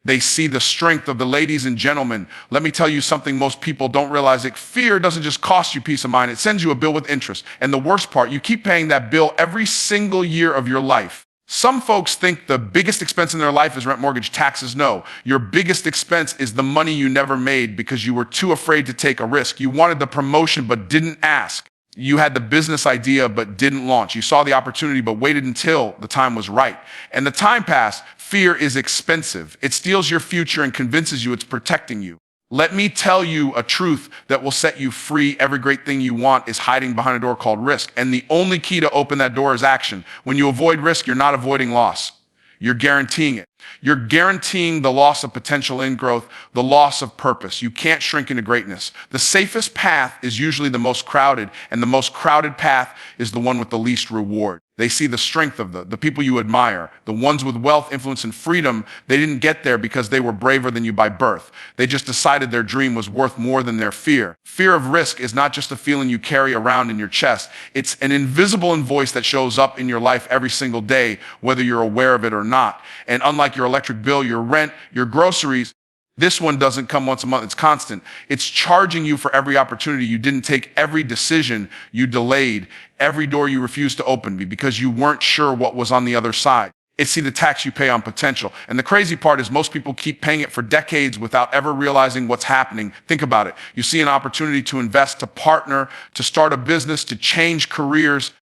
They see the strength of the ladies and gentlemen. Let me tell you something most people don't realize. Fear doesn't just cost you peace of mind. It sends you a bill with interest. And the worst part, you keep paying that bill every single year of your life. Some folks think the biggest expense in their life is rent, mortgage, taxes. No, your biggest expense is the money you never made because you were too afraid to take a risk. You wanted the promotion but didn't ask. You had the business idea but didn't launch. You saw the opportunity but waited until the time was right. And the time passed. Fear is expensive. It steals your future and convinces you it's protecting you. Let me tell you a truth that will set you free. Every great thing you want is hiding behind a door called risk. And the only key to open that door is action. When you avoid risk, you're not avoiding loss. You're guaranteeing it. You're guaranteeing the loss of potential in growth, the loss of purpose. You can't shrink into greatness. The safest path is usually the most crowded, and the most crowded path is the one with the least reward. They see the strength of the people you admire, the ones with wealth, influence, and freedom. They didn't get there because they were braver than you by birth. They just decided their dream was worth more than their fear. Fear of risk is not just a feeling you carry around in your chest. It's an invisible voice that shows up in your life every single day, whether you're aware of it or not. And unlike your electric bill, your rent, your groceries, this one doesn't come once a month. It's constant. It's charging you for every opportunity you didn't take, every decision you delayed, every door you refused to open because you weren't sure what was on the other side. It's the tax you pay on potential. And the crazy part is most people keep paying it for decades without ever realizing what's happening. Think about it. You see an opportunity to invest, to partner, to start a business, to change careers,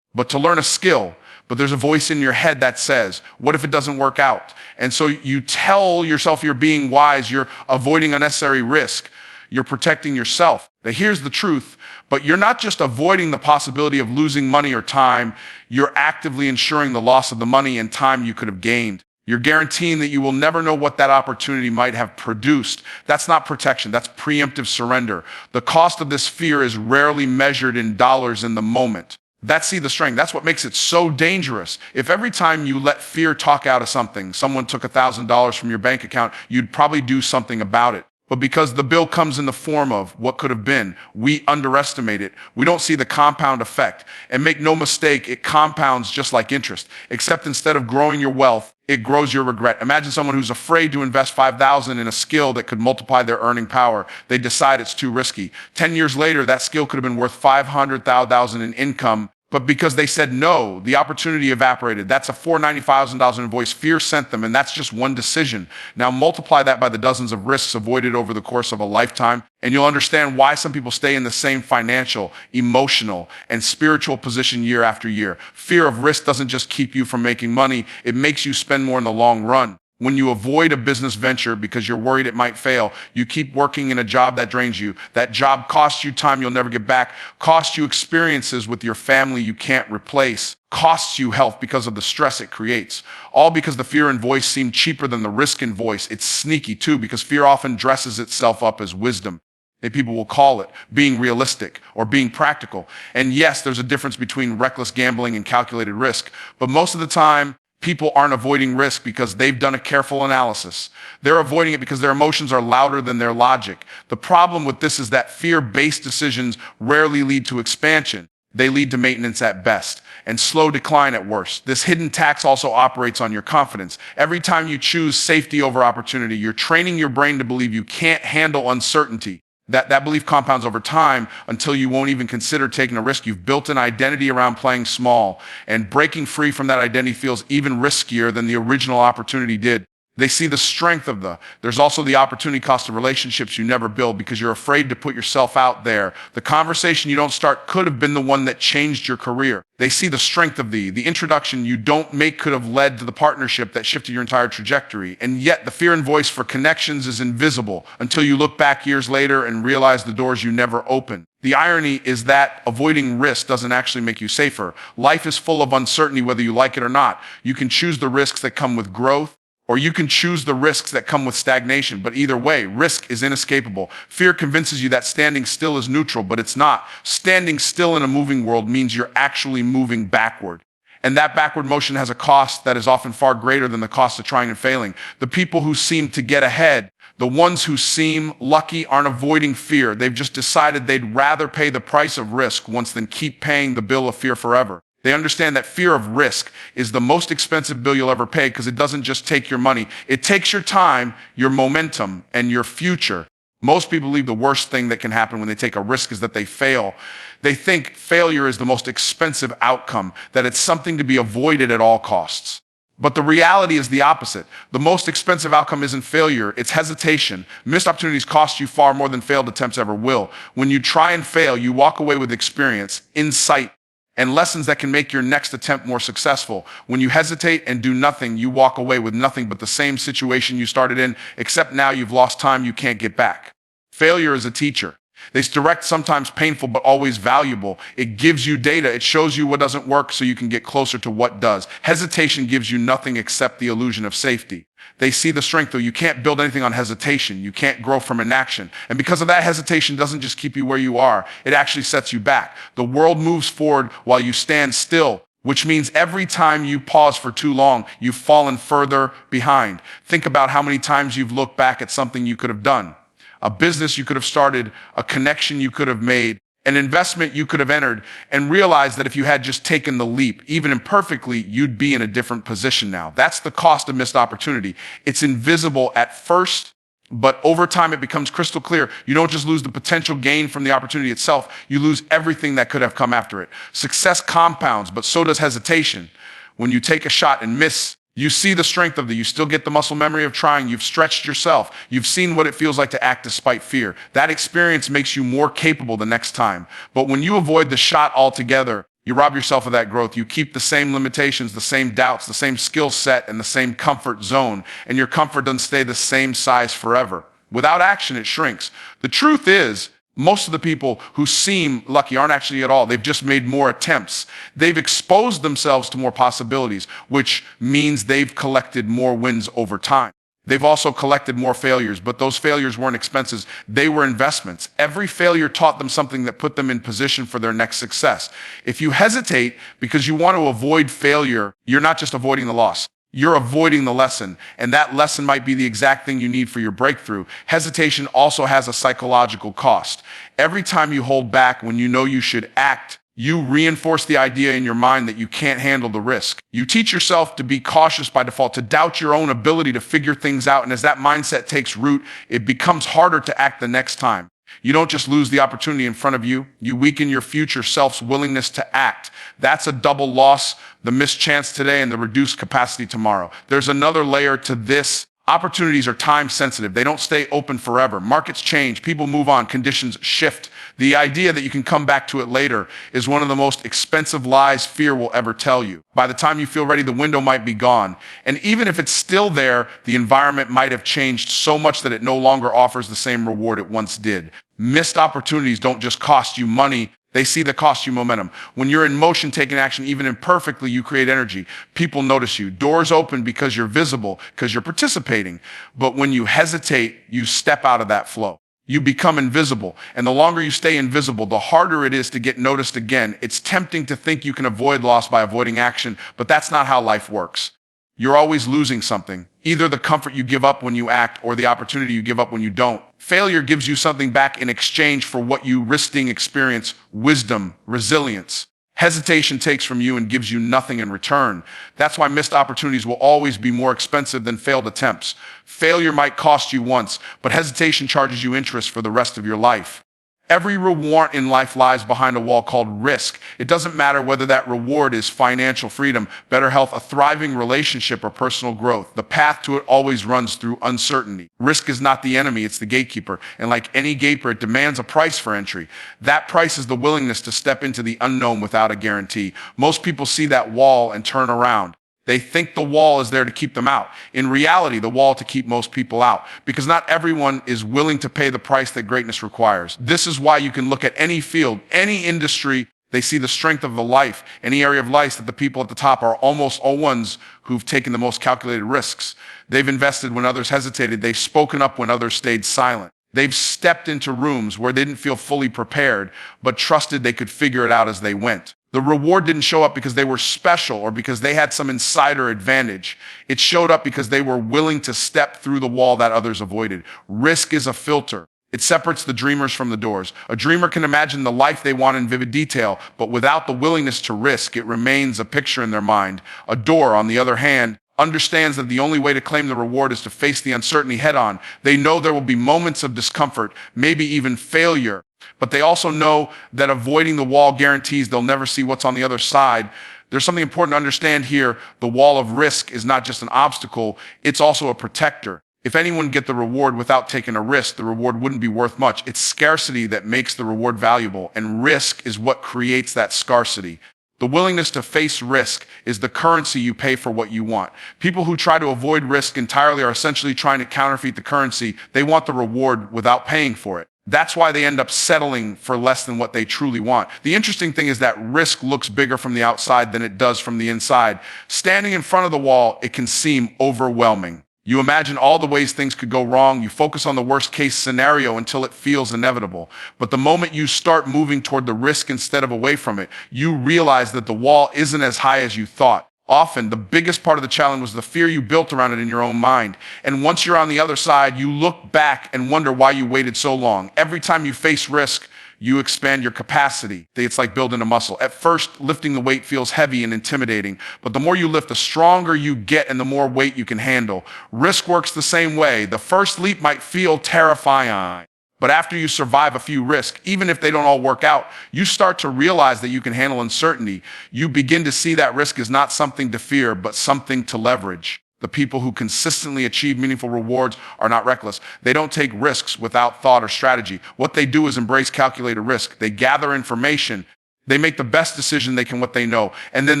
but to learn a skill. But there's a voice in your head that says, what if it doesn't work out? And so you tell yourself you're being wise, you're avoiding unnecessary risk, you're protecting yourself. Now here's the truth, but you're not just avoiding the possibility of losing money or time, you're actively ensuring the loss of the money and time you could have gained. You're guaranteeing that you will never know what that opportunity might have produced. That's not protection, that's preemptive surrender. The cost of this fear is rarely measured in dollars in the moment. That's the strength. That's what makes it so dangerous. If every time you let fear talk out of something, someone took $1,000 from your bank account, you'd probably do something about it. But because the bill comes in the form of what could have been, we underestimate it. We don't see the compound effect. And make no mistake, it compounds just like interest, except instead of growing your wealth, it grows your regret. Imagine someone who's afraid to invest $5,000 in a skill that could multiply their earning power. They decide it's too risky. 10 years later, that skill could have been worth $500,000 in income. But because they said no, the opportunity evaporated. That's a $490,000 invoice fear sent them, and that's just one decision. Now multiply that by the dozens of risks avoided over the course of a lifetime, and you'll understand why some people stay in the same financial, emotional, and spiritual position year after year. Fear of risk doesn't just keep you from making money, it makes you spend more in the long run. When you avoid a business venture because you're worried it might fail, you keep working in a job that drains you. That job costs you time you'll never get back, costs you experiences with your family you can't replace, costs you health because of the stress it creates. All because the fear invoice seemed cheaper than the risk invoice. It's sneaky too because fear often dresses itself up as wisdom. People will call it being realistic or being practical. And yes, there's a difference between reckless gambling and calculated risk, but most of the time, people aren't avoiding risk because they've done a careful analysis. They're avoiding it because their emotions are louder than their logic. The problem with this is that fear-based decisions rarely lead to expansion. They lead to maintenance at best and slow decline at worst. This hidden tax also operates on your confidence. Every time you choose safety over opportunity, you're training your brain to believe you can't handle uncertainty. That belief compounds over time until you won't even consider taking a risk. You've built an identity around playing small, and breaking free from that identity feels even riskier than the original opportunity did. They see the strength of there's also the opportunity cost of relationships you never build because you're afraid to put yourself out there. The conversation you don't start could have been the one that changed your career. They see the strength of the introduction you don't make could have led to the partnership that shifted your entire trajectory. And yet the fear and voice for connections is invisible until you look back years later and realize the doors you never opened. The irony is that avoiding risk doesn't actually make you safer. Life is full of uncertainty whether you like it or not. You can choose the risks that come with growth, or you can choose the risks that come with stagnation. But either way, risk is inescapable. Fear convinces you that standing still is neutral, but it's not. Standing still in a moving world means you're actually moving backward. And that backward motion has a cost that is often far greater than the cost of trying and failing. The people who seem to get ahead, the ones who seem lucky, aren't avoiding fear. They've just decided they'd rather pay the price of risk once than keep paying the bill of fear forever. They understand that fear of risk is the most expensive bill you'll ever pay because it doesn't just take your money. It takes your time, your momentum, and your future. Most people believe the worst thing that can happen when they take a risk is that they fail. They think failure is the most expensive outcome, that it's something to be avoided at all costs. But the reality is the opposite. The most expensive outcome isn't failure, it's hesitation. Missed opportunities cost you far more than failed attempts ever will. When you try and fail, you walk away with experience, insight, and lessons that can make your next attempt more successful. When you hesitate and do nothing, you walk away with nothing but the same situation you started in, except now you've lost time you can't get back. Failure is a teacher. It's direct, sometimes painful, but always valuable. It gives you data. It shows you what doesn't work so you can get closer to what does. Hesitation gives you nothing except the illusion of safety. They see the strength, though. You can't build anything on hesitation. You can't grow from inaction. And because of that, hesitation doesn't just keep you where you are. It actually sets you back. The world moves forward while you stand still, which means every time you pause for too long, you've fallen further behind. Think about how many times you've looked back at something you could have done. A business you could have started, a connection you could have made, an investment you could have entered, and realized that if you had just taken the leap, even imperfectly, you'd be in a different position now. That's the cost of missed opportunity. It's invisible at first, but over time it becomes crystal clear. You don't just lose the potential gain from the opportunity itself, you lose everything that could have come after it. Success compounds, but so does hesitation. When you take a shot and miss, you see the strength of you still get the muscle memory of trying. You've stretched yourself. You've seen what it feels like to act despite fear. That experience makes you more capable the next time. But when you avoid the shot altogether, you rob yourself of that growth. You keep the same limitations, the same doubts, the same skill set, and the same comfort zone. And your comfort doesn't stay the same size forever. Without action, it shrinks. The truth is, most of the people who seem lucky aren't actually at all. They've just made more attempts. They've exposed themselves to more possibilities, which means they've collected more wins over time. They've also collected more failures, but those failures weren't expenses. They were investments. Every failure taught them something that put them in position for their next success. If you hesitate because you want to avoid failure, you're not just avoiding the loss. You're avoiding the lesson, and that lesson might be the exact thing you need for your breakthrough. Hesitation also has a psychological cost. Every time you hold back when you know you should act, you reinforce the idea in your mind that you can't handle the risk. You teach yourself to be cautious by default, to doubt your own ability to figure things out, and as that mindset takes root, it becomes harder to act the next time. You don't just lose the opportunity in front of you, you weaken your future self's willingness to act. That's a double loss, the missed chance today and the reduced capacity tomorrow. There's another layer to this. Opportunities are time sensitive. They don't stay open forever. Markets change, people move on, conditions shift. The idea that you can come back to it later is one of the most expensive lies fear will ever tell you. By the time you feel ready, the window might be gone. And even if it's still there, the environment might have changed so much that it no longer offers the same reward it once did. Missed opportunities don't just cost you money, they see the cost you momentum. When you're in motion, taking action, even imperfectly, you create energy. People notice you. Doors open because you're visible, because you're participating. But when you hesitate, you step out of that flow. You become invisible. And the longer you stay invisible, the harder it is to get noticed again. It's tempting to think you can avoid loss by avoiding action, but that's not how life works. You're always losing something, either the comfort you give up when you act or the opportunity you give up when you don't. Failure gives you something back in exchange for what you risking experience, wisdom, resilience. Hesitation takes from you and gives you nothing in return. That's why missed opportunities will always be more expensive than failed attempts. Failure might cost you once, but hesitation charges you interest for the rest of your life. Every reward in life lies behind a wall called risk. It doesn't matter whether that reward is financial freedom, better health, a thriving relationship, or personal growth. The path to it always runs through uncertainty. Risk is not the enemy, it's the gatekeeper. And like any gatekeeper, it demands a price for entry. That price is the willingness to step into the unknown without a guarantee. Most people see that wall and turn around. They think the wall is there to keep them out. In reality, the wall to keep most people out, because not everyone is willing to pay the price that greatness requires. This is why you can look at any field, any industry, they see the strength of the life, any area of life that the people at the top are almost all ones who've taken the most calculated risks. They've invested when others hesitated. They've spoken up when others stayed silent. They've stepped into rooms where they didn't feel fully prepared, but trusted they could figure it out as they went. The reward didn't show up because they were special or because they had some insider advantage. It showed up because they were willing to step through the wall that others avoided. Risk is a filter. It separates the dreamers from the doers. A dreamer can imagine the life they want in vivid detail, but without the willingness to risk, it remains a picture in their mind. A doer, on the other hand, understands that the only way to claim the reward is to face the uncertainty head on. They know there will be moments of discomfort, maybe even failure, but they also know that avoiding the wall guarantees they'll never see what's on the other side. There's something important to understand here. The wall of risk is not just an obstacle, it's also a protector. If anyone get the reward without taking a risk, the reward wouldn't be worth much. It's scarcity that makes the reward valuable, and risk is what creates that scarcity. The willingness to face risk is the currency you pay for what you want. People who try to avoid risk entirely are essentially trying to counterfeit the currency. They want the reward without paying for it. That's why they end up settling for less than what they truly want. The interesting thing is that risk looks bigger from the outside than it does from the inside. Standing in front of the wall, it can seem overwhelming. You imagine all the ways things could go wrong. You focus on the worst case scenario until it feels inevitable. But the moment you start moving toward the risk instead of away from it, you realize that the wall isn't as high as you thought. Often, the biggest part of the challenge was the fear you built around it in your own mind. And once you're on the other side, you look back and wonder why you waited so long. Every time you face risk, you expand your capacity. It's like building a muscle. At first, lifting the weight feels heavy and intimidating, but the more you lift, the stronger you get and the more weight you can handle. Risk works the same way. The first leap might feel terrifying, but after you survive a few risks, even if they don't all work out, you start to realize that you can handle uncertainty. You begin to see that risk is not something to fear, but something to leverage. The people who consistently achieve meaningful rewards are not reckless. They don't take risks without thought or strategy. What they do is embrace calculated risk. They gather information. They make the best decision they can what they know, and then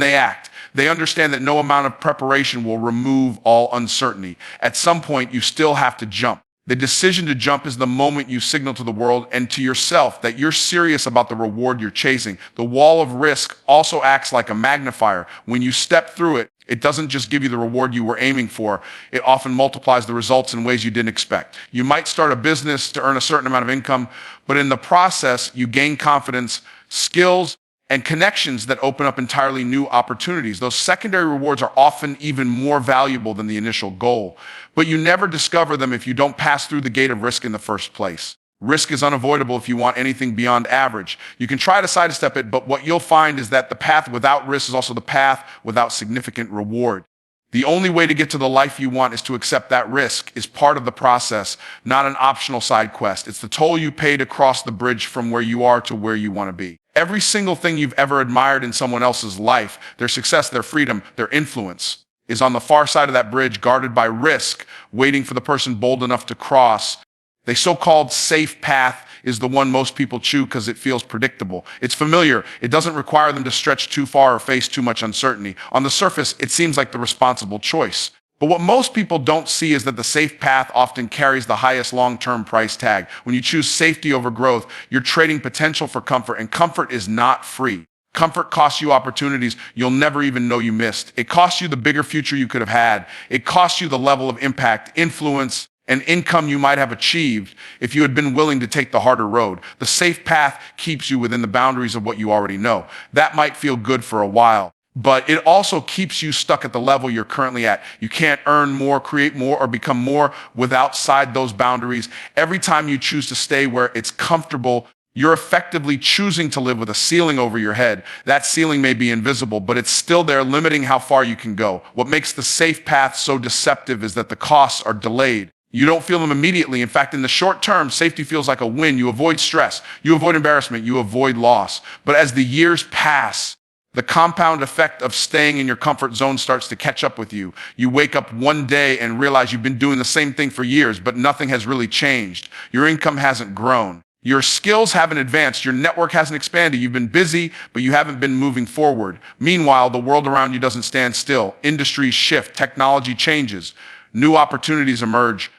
they act. They understand that no amount of preparation will remove all uncertainty. At some point, you still have to jump. The decision to jump is the moment you signal to the world and to yourself that you're serious about the reward you're chasing. The wall of risk also acts like a magnifier. When you step through it, it doesn't just give you the reward you were aiming for. It often multiplies the results in ways you didn't expect. You might start a business to earn a certain amount of income, but in the process, you gain confidence, skills, and connections that open up entirely new opportunities. Those secondary rewards are often even more valuable than the initial goal, but you never discover them if you don't pass through the gate of risk in the first place. Risk is unavoidable if you want anything beyond average. You can try to sidestep it, but what you'll find is that the path without risk is also the path without significant reward. The only way to get to the life you want is to accept that risk is part of the process, not an optional side quest. It's the toll you pay to cross the bridge from where you are to where you want to be. Every single thing you've ever admired in someone else's life, their success, their freedom, their influence, is on the far side of that bridge, guarded by risk, waiting for the person bold enough to cross. The so-called safe path is the one most people choose because it feels predictable. It's familiar. It doesn't require them to stretch too far or face too much uncertainty. On the surface, it seems like the responsible choice. But what most people don't see is that the safe path often carries the highest long-term price tag. When you choose safety over growth, you're trading potential for comfort, and comfort is not free. Comfort costs you opportunities you'll never even know you missed. It costs you the bigger future you could have had. It costs you the level of impact, influence, and income you might have achieved if you had been willing to take the harder road. The safe path keeps you within the boundaries of what you already know. That might feel good for a while, but it also keeps you stuck at the level you're currently at. You can't earn more, create more, or become more outside those boundaries. Every time you choose to stay where it's comfortable, you're effectively choosing to live with a ceiling over your head. That ceiling may be invisible, but it's still there, limiting how far you can go. What makes the safe path so deceptive is that the costs are delayed. You don't feel them immediately. In fact, in the short term, safety feels like a win. You avoid stress, you avoid embarrassment, you avoid loss. But as the years pass, the compound effect of staying in your comfort zone starts to catch up with you. You wake up one day and realize you've been doing the same thing for years, but nothing has really changed. Your income hasn't grown. Your skills haven't advanced. Your network hasn't expanded. You've been busy, but you haven't been moving forward. Meanwhile, the world around you doesn't stand still. Industries shift, technology changes, new opportunities emerge.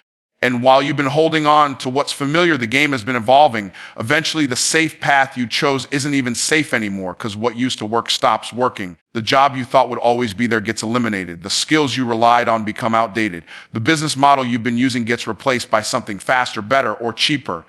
And while you've been holding on to what's familiar, the game has been evolving. Eventually, the safe path you chose isn't even safe anymore because what used to work stops working. The job you thought would always be there gets eliminated. The skills you relied on become outdated. The business model you've been using gets replaced by something faster, better, or cheaper.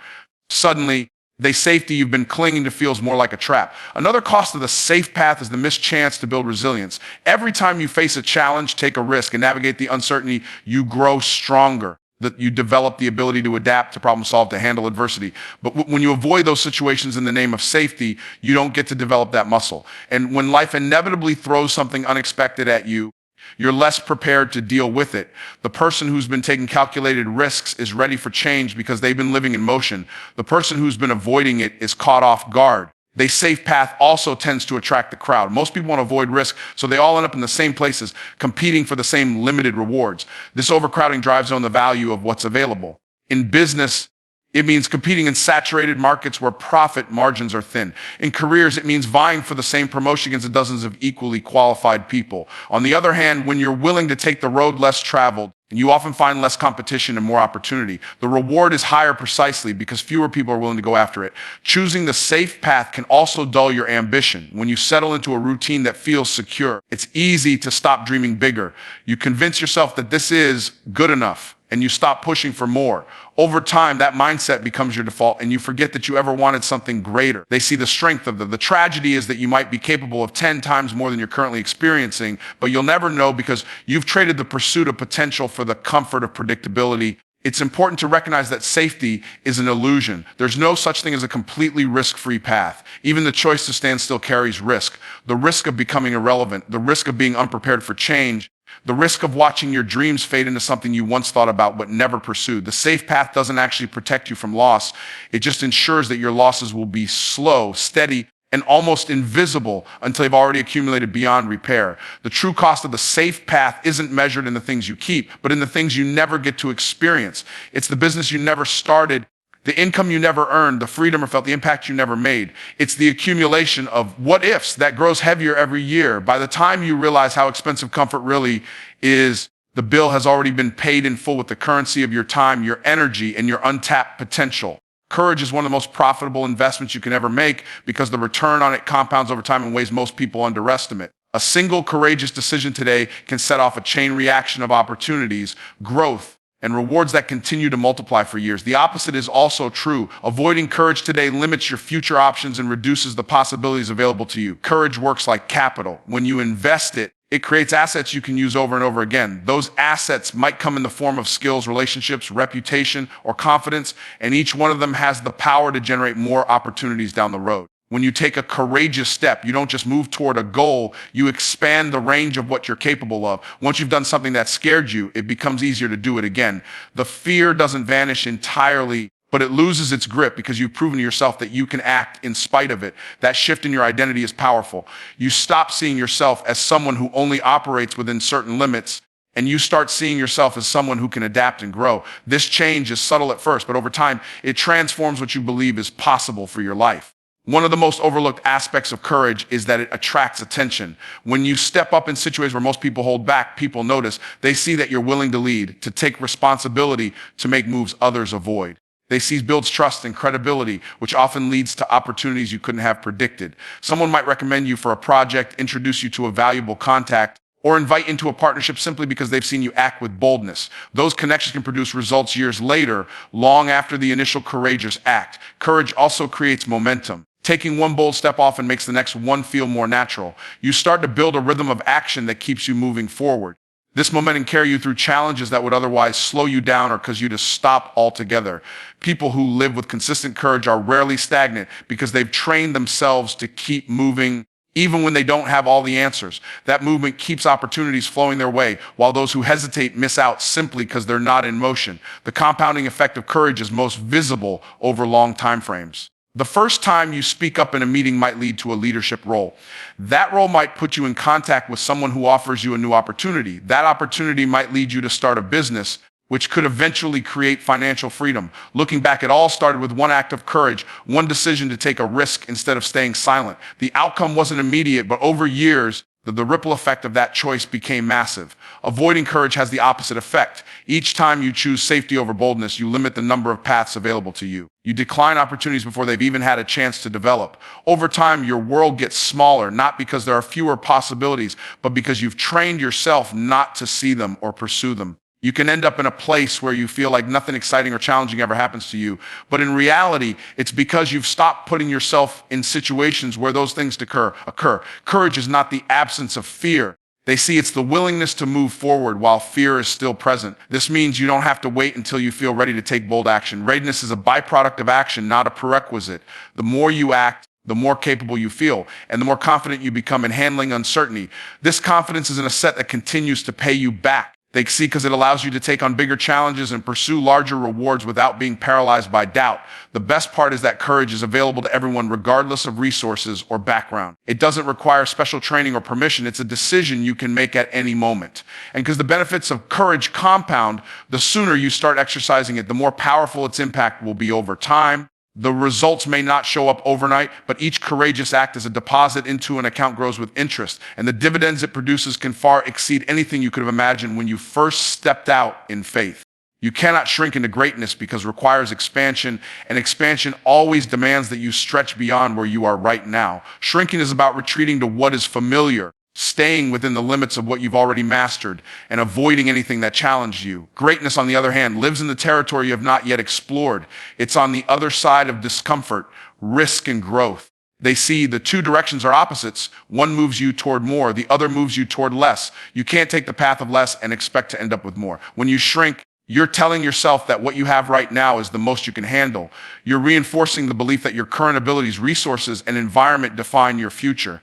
Suddenly, the safety you've been clinging to feels more like a trap. Another cost of the safe path is the missed chance to build resilience. Every time you face a challenge, take a risk, and navigate the uncertainty, you grow stronger. that you develop the ability to adapt, to problem solve, to handle adversity. But when you avoid those situations in the name of safety, you don't get to develop that muscle. And when life inevitably throws something unexpected at you, you're less prepared to deal with it. The person who's been taking calculated risks is ready for change because they've been living in motion. The person who's been avoiding it is caught off guard. The safe path also tends to attract the crowd. Most people want to avoid risk, so they all end up in the same places, competing for the same limited rewards. This overcrowding drives home the value of what's available. In business, it means competing in saturated markets where profit margins are thin. In careers, it means vying for the same promotion against dozens of equally qualified people. On the other hand, when you're willing to take the road less traveled, you often find less competition and more opportunity. The reward is higher precisely because fewer people are willing to go after it. Choosing the safe path can also dull your ambition. When you settle into a routine that feels secure, it's easy to stop dreaming bigger. You convince yourself that this is good enough, and you stop pushing for more. Over time, that mindset becomes your default, and you forget that you ever wanted something greater. They see the strength of the tragedy is that you might be capable of 10 times more than you're currently experiencing, but you'll never know because you've traded the pursuit of potential for the comfort of predictability. It's important to recognize that safety is an illusion. There's no such thing as a completely risk-free path. Even the choice to stand still carries risk. The risk of becoming irrelevant, the risk of being unprepared for change, the risk of watching your dreams fade into something you once thought about but never pursued. The safe path doesn't actually protect you from loss. It just ensures that your losses will be slow, steady, and almost invisible until they've already accumulated beyond repair. The true cost of the safe path isn't measured in the things you keep, but in the things you never get to experience. It's the business you never started, the income you never earned, the freedom or felt, the impact you never made. It's the accumulation of what ifs that grows heavier every year. By the time you realize how expensive comfort really is, the bill has already been paid in full with the currency of your time, your energy, and your untapped potential. Courage is one of the most profitable investments you can ever make because the return on it compounds over time in ways most people underestimate. A single courageous decision today can set off a chain reaction of opportunities, growth, and rewards that continue to multiply for years. The opposite is also true. Avoiding courage today limits your future options and reduces the possibilities available to you. Courage works like capital. When you invest it, it creates assets you can use over and over again. Those assets might come in the form of skills, relationships, reputation, or confidence, and each one of them has the power to generate more opportunities down the road. When you take a courageous step, you don't just move toward a goal, you expand the range of what you're capable of. Once you've done something that scared you, it becomes easier to do it again. The fear doesn't vanish entirely, but it loses its grip because you've proven to yourself that you can act in spite of it. That shift in your identity is powerful. You stop seeing yourself as someone who only operates within certain limits, and you start seeing yourself as someone who can adapt and grow. This change is subtle at first, but over time, it transforms what you believe is possible for your life. One of the most overlooked aspects of courage is that it attracts attention. When you step up in situations where most people hold back, people notice. They see that you're willing to lead, to take responsibility, to make moves others avoid. They see builds trust and credibility, which often leads to opportunities you couldn't have predicted. Someone might recommend you for a project, introduce you to a valuable contact, or invite into a partnership simply because they've seen you act with boldness. Those connections can produce results years later, long after the initial courageous act. Courage also creates momentum. Taking one bold step often makes the next one feel more natural. You start to build a rhythm of action that keeps you moving forward. This momentum carries you through challenges that would otherwise slow you down or cause you to stop altogether. People who live with consistent courage are rarely stagnant because they've trained themselves to keep moving even when they don't have all the answers. That movement keeps opportunities flowing their way, while those who hesitate miss out simply because they're not in motion. The compounding effect of courage is most visible over long time frames. The first time you speak up in a meeting might lead to a leadership role. That role might put you in contact with someone who offers you a new opportunity. That opportunity might lead you to start a business, which could eventually create financial freedom. Looking back, it all started with one act of courage, one decision to take a risk instead of staying silent. The outcome wasn't immediate, but over years, the ripple effect of that choice became massive. Avoiding courage has the opposite effect. Each time you choose safety over boldness, you limit the number of paths available to you. You decline opportunities before they've even had a chance to develop. Over time, your world gets smaller, not because there are fewer possibilities, but because you've trained yourself not to see them or pursue them. You can end up in a place where you feel like nothing exciting or challenging ever happens to you. But in reality, it's because you've stopped putting yourself in situations where those things occur. Courage is not the absence of fear. They see it's the willingness to move forward while fear is still present. This means you don't have to wait until you feel ready to take bold action. Readiness is a byproduct of action, not a prerequisite. The more you act, the more capable you feel, and the more confident you become in handling uncertainty. This confidence is an asset that continues to pay you back. They see because it allows you to take on bigger challenges and pursue larger rewards without being paralyzed by doubt. The best part is that courage is available to everyone regardless of resources or background. It doesn't require special training or permission. It's a decision you can make at any moment. And because the benefits of courage compound, the sooner you start exercising it, the more powerful its impact will be over time. The results may not show up overnight, but each courageous act as a deposit into an account grows with interest, and the dividends it produces can far exceed anything you could have imagined when you first stepped out in faith. You cannot shrink into greatness because it requires expansion, and expansion always demands that you stretch beyond where you are right now. Shrinking is about retreating to what is familiar, staying within the limits of what you've already mastered, and avoiding anything that challenged you. Greatness, on the other hand, lives in the territory you have not yet explored. It's on the other side of discomfort, risk, and growth. They see the two directions are opposites. One moves you toward more, the other moves you toward less. You can't take the path of less and expect to end up with more. When you shrink, you're telling yourself that what you have right now is the most you can handle. You're reinforcing the belief that your current abilities, resources, and environment define your future.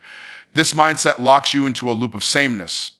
This mindset locks you into a loop of sameness.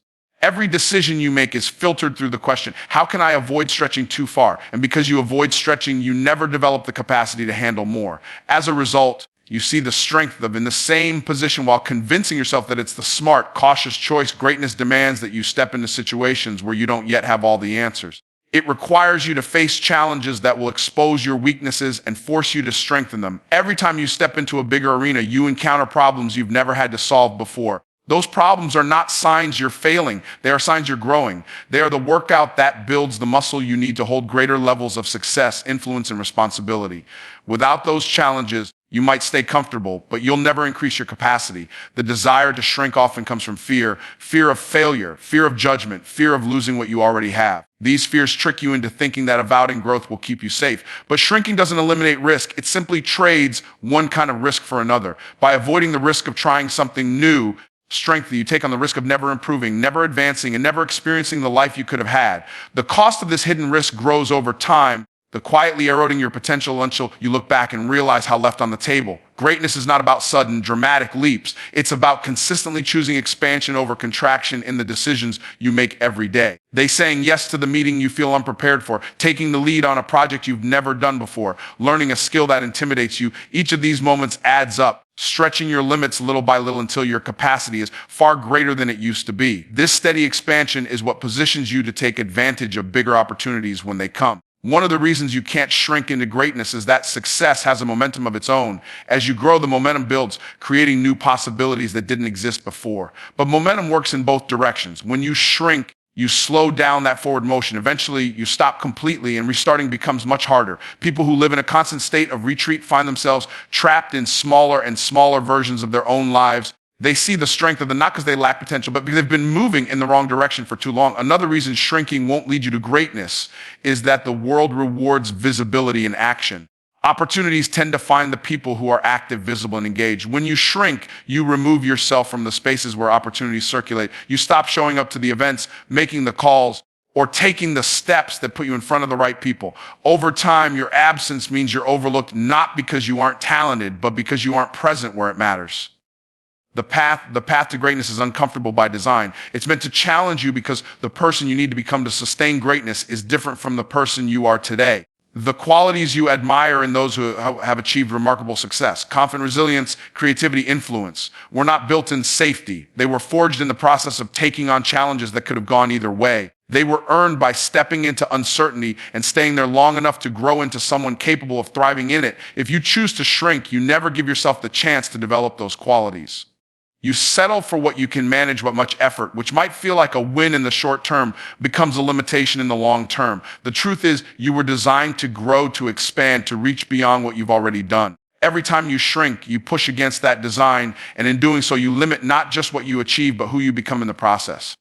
Every decision you make is filtered through the question, how can I avoid stretching too far? And because you avoid stretching, you never develop the capacity to handle more. As a result, you see the strength of in the same position while convincing yourself that it's the smart, cautious choice. Greatness demands that you step into situations where you don't yet have all the answers. It requires you to face challenges that will expose your weaknesses and force you to strengthen them. Every time you step into a bigger arena, you encounter problems you've never had to solve before. Those problems are not signs you're failing. They are signs you're growing. They are the workout that builds the muscle you need to hold greater levels of success, influence, and responsibility. Without those challenges, you might stay comfortable, but you'll never increase your capacity. The desire to shrink often comes from fear of failure, fear of judgment, fear of losing what you already have. These fears trick you into thinking that avowing growth will keep you safe. But shrinking doesn't eliminate risk. It simply trades one kind of risk for another. By avoiding the risk of trying something new, strength, you take on the risk of never improving, never advancing, and never experiencing the life you could have had. The cost of this hidden risk grows over time, quietly eroding your potential until you look back and realize how left on the table. Greatness is not about sudden, dramatic leaps. It's about consistently choosing expansion over contraction in the decisions you make every day. Saying yes to the meeting you feel unprepared for, taking the lead on a project you've never done before, learning a skill that intimidates you. Each of these moments adds up, stretching your limits little by little until your capacity is far greater than it used to be. This steady expansion is what positions you to take advantage of bigger opportunities when they come. One of the reasons you can't shrink into greatness is that success has a momentum of its own. As you grow, the momentum builds, creating new possibilities that didn't exist before. But momentum works in both directions. When you shrink, you slow down that forward motion. Eventually, you stop completely and restarting becomes much harder. People who live in a constant state of retreat find themselves trapped in smaller and smaller versions of their own lives. They see the strength of them not because they lack potential, but because they've been moving in the wrong direction for too long. Another reason shrinking won't lead you to greatness is that the world rewards visibility and action. Opportunities tend to find the people who are active, visible, and engaged. When you shrink, you remove yourself from the spaces where opportunities circulate. You stop showing up to the events, making the calls, or taking the steps that put you in front of the right people. Over time, your absence means you're overlooked not because you aren't talented, but because you aren't present where it matters. The path to greatness is uncomfortable by design. It's meant to challenge you because the person you need to become to sustain greatness is different from the person you are today. The qualities you admire in those who have achieved remarkable success, confidence, resilience, creativity, influence, were not built in safety. They were forged in the process of taking on challenges that could have gone either way. They were earned by stepping into uncertainty and staying there long enough to grow into someone capable of thriving in it. If you choose to shrink, you never give yourself the chance to develop those qualities. You settle for what you can manage, but much effort, which might feel like a win in the short term, becomes a limitation in the long term. The truth is, you were designed to grow, to expand, to reach beyond what you've already done. Every time you shrink, you push against that design, and in doing so, you limit not just what you achieve, but who you become in the process.